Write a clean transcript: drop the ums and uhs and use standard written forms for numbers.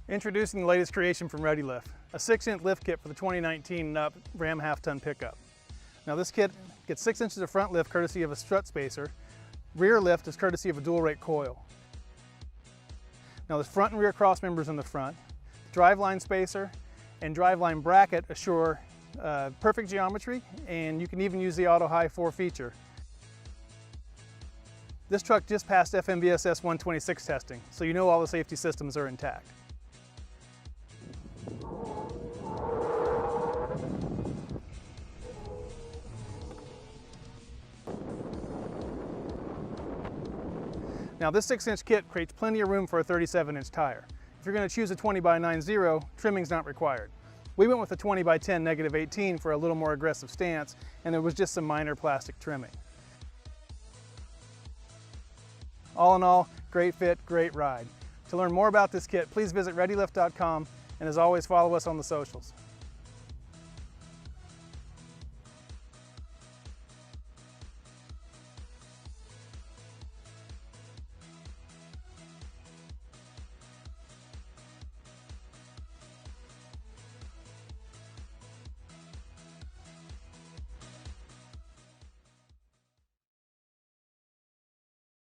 Introducing the latest creation from ReadyLIFT, a 6-inch lift kit for the 2019 up Ram half-ton pickup. Now this kit gets 6 inches of front lift courtesy of a strut spacer. Rear lift is courtesy of a dual rate coil. Now there's front and rear cross members in the front. Driveline spacer and driveline bracket assure perfect geometry, and you can even use the Auto High 4 feature. This truck just passed FMVSS 126 testing, so you know all the safety systems are intact. Now this 6-inch kit creates plenty of room for a 37-inch tire. If you're going to choose a 20x90, trimming's not required. We went with a 20x10 -18 for a little more aggressive stance, and there was just some minor plastic trimming. All in all, great fit, great ride. To learn more about this kit, please visit ReadyLIFT.com, and as always, follow us on the socials.